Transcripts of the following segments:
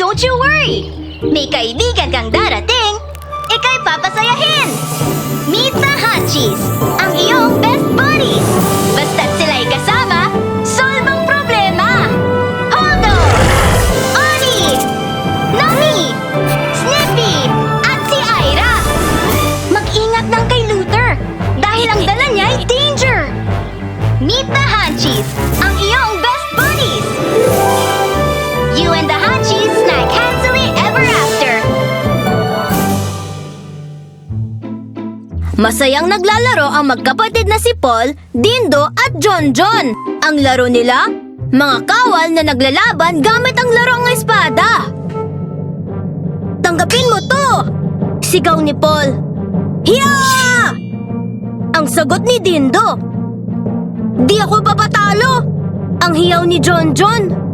don't you worry! May kaibigan kang darating, ika'y papasayahin! Meet the Hunchies, ang iyong best buddies! Basta't sila'y kasama, solve ang problema! Holdo! Oni! Nami! Snippy! At si Ira! Mag-ingat ng kay Luther, dahil ang dala niya ay danger! Meet the Hunchies, ang iyong best buddies! You and the Hunchies snack happily ever after! Masayang naglalaro ang magkapatid na si Paul, Dindo at John John. Ang laro nila, mga kawal na naglalaban gamit ang larong espada. Tanggapin mo to! Sigaw ni Paul. Hiya! Ang sagot ni Dindo. Di ako papatalo! Ang hiyaw ni John John.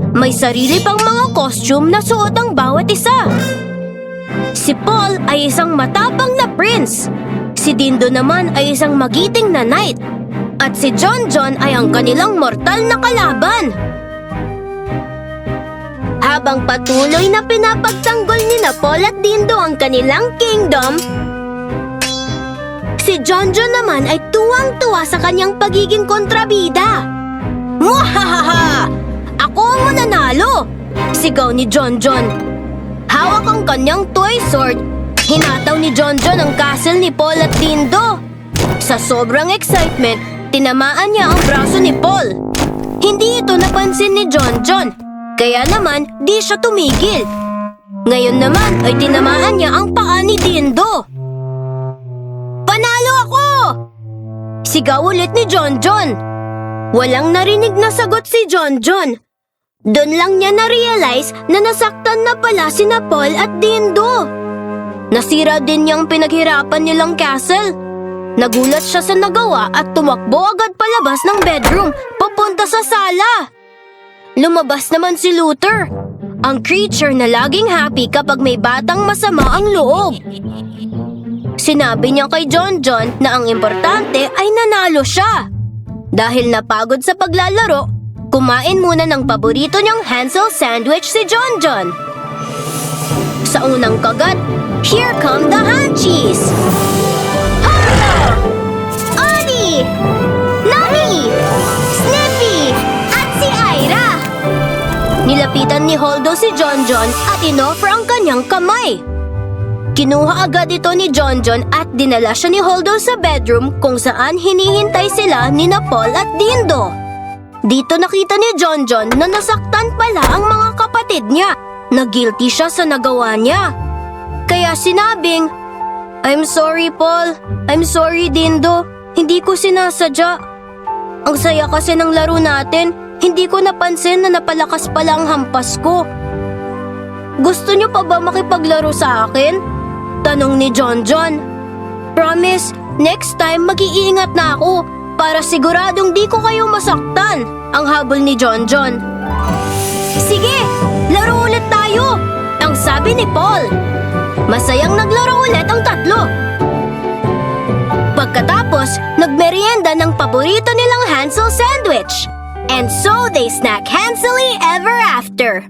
May sarili pang mga costume na suot ang bawat isa. Si Paul ay isang matapang na prince. Si Dindo naman ay isang magiting na knight. At si John John ay ang kanilang mortal na kalaban. Habang patuloy na pinapagtanggol ni Paul at Dindo ang kanilang kingdom, si John John naman ay tuwang-tuwa sa kanyang pagiging kontrabida. Muhahaha! Ako ang mananalo! Sigaw ni John John. Hawak ang kanyang toy sword, hinataw ni John John ang castle ni Paul at Dindo. Sa sobrang excitement, tinamaan niya ang braso ni Paul. Hindi ito napansin ni John John, kaya naman di siya tumigil. Ngayon naman ay tinamaan niya ang paa ni Dindo. Panalo ako! Sigaw ulit ni John John. Walang narinig na sagot si John John. Doon lang niya na-realize na nasaktan na pala sina Paul at Dindo. Nasira din niyang pinaghirapan nilang castle. Nagulat siya sa nagawa at tumakbo agad palabas ng bedroom, papunta sa sala. Lumabas naman si Luther, ang creature na laging happy kapag may batang masama ang loob. Sinabi niya kay John John na ang importante ay nanalo siya. Dahil napagod sa paglalaro, kumain muna ng paborito niyang Hansel sandwich si John John. Sa unang kagat, here come the Hunchies! Holdo! Oni! Nami! Snippy! At si Ira! Nilapitan ni Holdo si John John at inoffer ang kanyang kamay. Kinuha agad ito ni John John at dinala siya ni Holdo sa bedroom kung saan hinihintay sila ni Paul at Dindo. Dito nakita ni John John na nasaktan pala ang mga kapatid niya. Na-guilty siya sa nagawa niya. Kaya sinabing, I'm sorry Paul, I'm sorry Dindo, hindi ko sinasadya. Ang saya kasi ng laro natin, hindi ko napansin na napalakas pala ang hampas ko. Gusto niyo pa ba makipaglaro sa akin? Tanong ni John John. Promise, next time mag-iingat na ako para siguradong di ko kayo masaktan, ang habol ni John John. Sige, laro ulit tayo, ang sabi ni Paul. Masayang naglaro ulit ang tatlo. Pagkatapos, nagmerienda ng paborito nilang Hansel sandwich. And so they snack Hansily ever after.